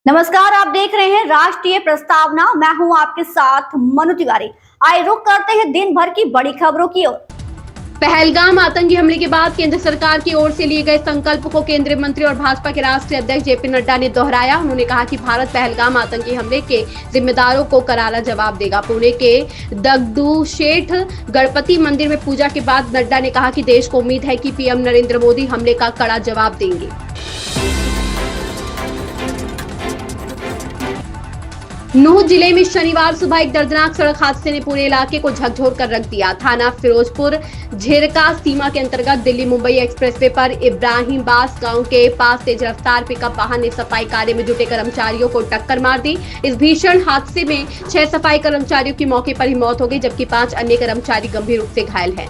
नमस्कार, आप देख रहे हैं राष्ट्रीय प्रस्तावना। मैं हूं आपके साथ मनु तिवारी। आइए रुक करते हैं दिन भर की बड़ी खबरों की ओर। पहलगाम आतंकी हमले के बाद केंद्र सरकार की ओर से लिए गए संकल्प को केंद्रीय मंत्री और भाजपा के राष्ट्रीय अध्यक्ष जेपी नड्डा ने दोहराया। उन्होंने कहा कि भारत पहलगाम आतंकी हमले के जिम्मेदारों को करारा जवाब देगा। पुणे के दगडूशेठ गणपति मंदिर में पूजा के बाद नड्डा ने कहा कि देश को उम्मीद है कि पीएम नरेंद्र मोदी हमले का कड़ा जवाब देंगे। नूह जिले में शनिवार सुबह एक दर्दनाक सड़क हादसे ने पूरे इलाके को झकझोर कर रख दिया। थाना फिरोजपुर झेरका सीमा के अंतर्गत दिल्ली मुंबई एक्सप्रेसवे पर इब्राहिमबास गांव के पास तेज रफ्तार पिकअप वाहन ने सफाई कार्य में जुटे कर्मचारियों को टक्कर मार दी। इस भीषण हादसे में 6 सफाई कर्मचारियों की मौके पर ही मौत हो गई, जबकि 5 अन्य कर्मचारी गंभीर रूप से घायल हैं।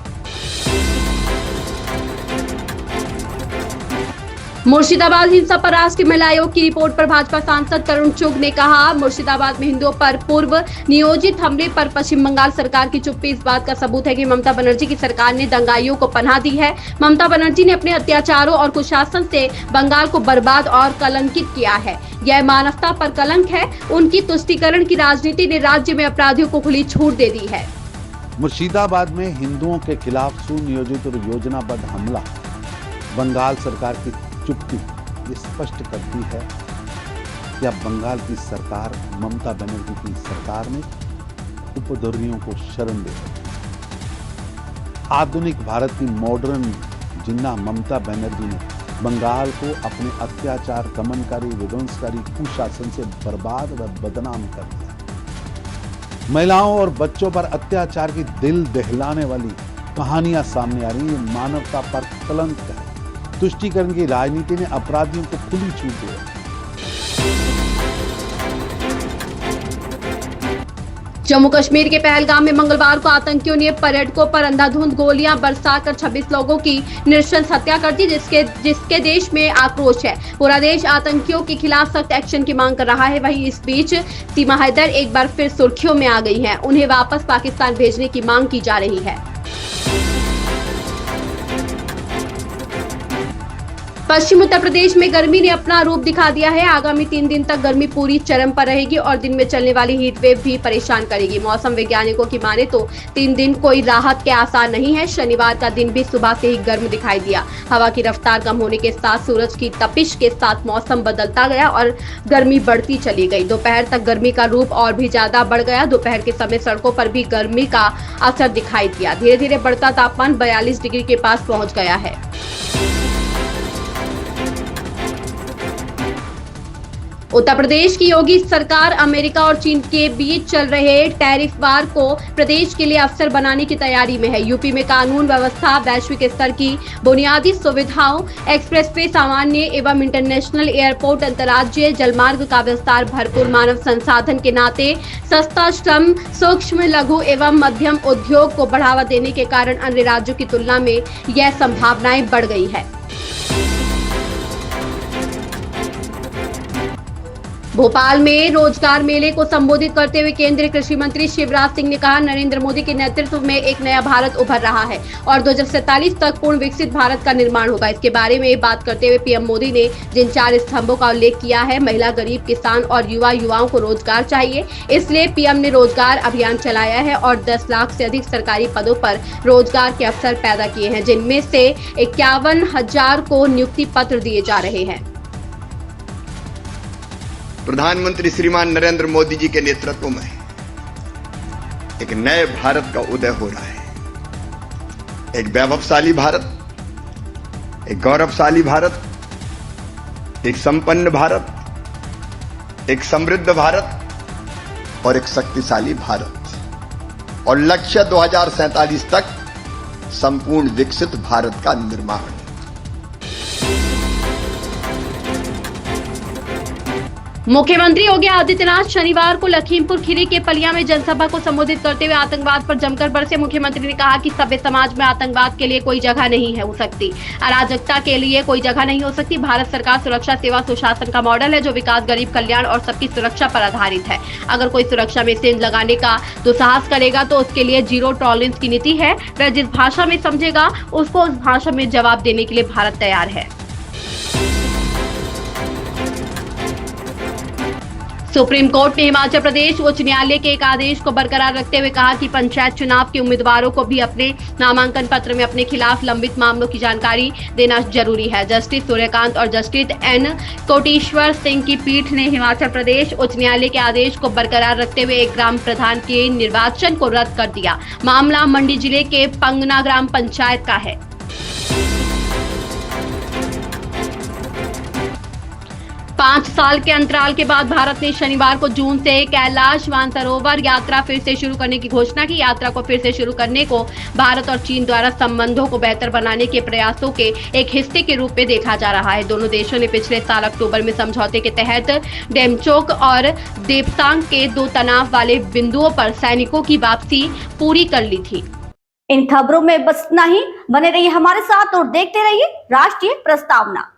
मुर्शिदाबाद हिंसा पर राष्ट्रीय महिला आयोग की रिपोर्ट पर भाजपा सांसद तरुण चुग ने कहा, मुर्शिदाबाद में हिंदुओं पर पूर्व नियोजित हमले पर पश्चिम बंगाल सरकार की चुप्पी इस बात का सबूत है कि ममता बनर्जी की सरकार ने दंगाइयों को पनाह दी है। ममता बनर्जी ने अपने अत्याचारों और कुशासन से बंगाल को बर्बाद और कलंकित किया है। यह मानवता पर कलंक है। उनकी तुष्टीकरण की राजनीति ने राज्य में अपराधियों को खुली छूट दे दी है। मुर्शिदाबाद में हिंदुओं के खिलाफ सुनियोजित और योजनाबद्ध हमला बंगाल सरकार की चुप्पी ये स्पष्ट करती है कि अब बंगाल की सरकार, ममता बनर्जी की सरकार ने उपद्रवियों को शरण दे दी। आधुनिक भारत की मॉडर्न जिन्ना ममता बनर्जी ने बंगाल को अपने अत्याचार, दमनकारी, विध्वंसकारी कुशासन से बर्बाद व बदनाम कर दिया। महिलाओं और बच्चों पर अत्याचार की दिल दहलाने वाली कहानियां सामने आ रही है। मानवता पर कलंक है। तुष्टीकरण की राजनीति ने अपराधियों को खुली छूट दी। जम्मू कश्मीर के पहलगाम में मंगलवार को आतंकियों ने पर्यटकों पर अंधाधुंध गोलियां बरसाकर 26 लोगों की नृशंस हत्या कर दी, जिसके देश में आक्रोश है। पूरा देश आतंकियों के खिलाफ सख्त एक्शन की मांग कर रहा है। वहीं इस बीच सीमा हैदर एक बार फिर सुर्खियों में आ गई हैं। उन्हें वापस पाकिस्तान भेजने की मांग की जा रही है। पश्चिम उत्तर प्रदेश में गर्मी ने अपना रूप दिखा दिया है। आगामी 3 दिन तक गर्मी पूरी चरम पर रहेगी और दिन में चलने वाली हीट वेव भी परेशान करेगी। मौसम वैज्ञानिकों की माने तो 3 दिन कोई राहत के आसार नहीं है। शनिवार का दिन भी सुबह से ही गर्म दिखाई दिया। हवा की रफ्तार कम होने के साथ सूरज की तपिश के साथ मौसम बदलता गया और गर्मी बढ़ती चली गई। दोपहर तक गर्मी का रूप और भी ज्यादा बढ़ गया। दोपहर के समय सड़कों पर भी गर्मी का असर दिखाई दिया। धीरे धीरे बढ़ता तापमान 42 डिग्री के पास पहुंच गया है। उत्तर प्रदेश की योगी सरकार अमेरिका और चीन के बीच चल रहे टैरिफ वार को प्रदेश के लिए अवसर बनाने की तैयारी में है। यूपी में कानून व्यवस्था, वैश्विक स्तर की बुनियादी सुविधाओं, एक्सप्रेसवे, सामान्य एवं इंटरनेशनल एयरपोर्ट, अंतर्राज्यीय जलमार्ग का विस्तार, भरपूर मानव संसाधन के नाते सस्ता श्रम, सूक्ष्म, लघु एवं मध्यम उद्योग को बढ़ावा देने के कारण अन्य राज्यों की तुलना में यह संभावनाएं बढ़ गई है। भोपाल में रोजगार मेले को संबोधित करते हुए केंद्रीय कृषि मंत्री शिवराज सिंह ने कहा, नरेंद्र मोदी के नेतृत्व में एक नया भारत उभर रहा है और 2047 तक पूर्ण विकसित भारत का निर्माण होगा। इसके बारे में बात करते हुए पीएम मोदी ने जिन 4 स्तंभों का उल्लेख किया है, महिला, गरीब, किसान और युवाओं को रोजगार चाहिए, इसलिए पीएम ने रोजगार अभियान चलाया है और 10 लाख से अधिक सरकारी पदों पर रोजगार के अवसर पैदा किए हैं, जिनमें से 51,000 को नियुक्ति पत्र दिए जा रहे हैं। प्रधानमंत्री श्रीमान नरेंद्र मोदी जी के नेतृत्व में एक नए भारत का उदय हो रहा है। एक वैभवशाली भारत, एक गौरवशाली भारत, एक संपन्न भारत, एक समृद्ध भारत और एक शक्तिशाली भारत, और लक्ष्य 2047 तक संपूर्ण विकसित भारत का निर्माण। मुख्यमंत्री योगी आदित्यनाथ शनिवार को लखीमपुर खीरी के पलिया में जनसभा को संबोधित करते हुए आतंकवाद पर जमकर बरसे। मुख्यमंत्री ने कहा कि सभ्य समाज में आतंकवाद के लिए कोई जगह नहीं है हो सकती, अराजकता के लिए कोई जगह नहीं हो सकती। भारत सरकार सुरक्षा, सेवा, सुशासन का मॉडल है जो विकास, गरीब कल्याण और सबकी सुरक्षा पर आधारित है। अगर कोई सुरक्षा में सेंध लगाने का दुस्साहस करेगा तो उसके लिए 0 टॉलरेंस की नीति है। वह जिस भाषा में समझेगा उसको उस भाषा में जवाब देने के लिए भारत तैयार है। सुप्रीम कोर्ट ने हिमाचल प्रदेश उच्च न्यायालय के एक आदेश को बरकरार रखते हुए कहा कि पंचायत चुनाव के उम्मीदवारों को भी अपने नामांकन पत्र में अपने खिलाफ लंबित मामलों की जानकारी देना जरूरी है। जस्टिस सूर्यकांत और जस्टिस एन कोटेश्वर सिंह की पीठ ने हिमाचल प्रदेश उच्च न्यायालय के आदेश को बरकरार रखते हुए एक ग्राम प्रधान के निर्वाचन को रद्द कर दिया। मामला मंडी जिले के पंगना ग्राम पंचायत का है। 5 साल के अंतराल के बाद भारत ने शनिवार को जून से कैलाश मानसरोवर यात्रा फिर से शुरू करने की घोषणा की। यात्रा को फिर से शुरू करने को भारत और चीन द्वारा संबंधों को बेहतर बनाने के प्रयासों के एक हिस्से के रूप में देखा जा रहा है। दोनों देशों ने पिछले साल अक्टूबर में समझौते के तहत डेमचोक और देपसांग के 2 तनाव वाले बिंदुओं पर सैनिकों की वापसी पूरी कर ली थी। इन खबरों में बस इतना ही। बने रहिए हमारे साथ और देखते रहिए राष्ट्रीय प्रस्तावना।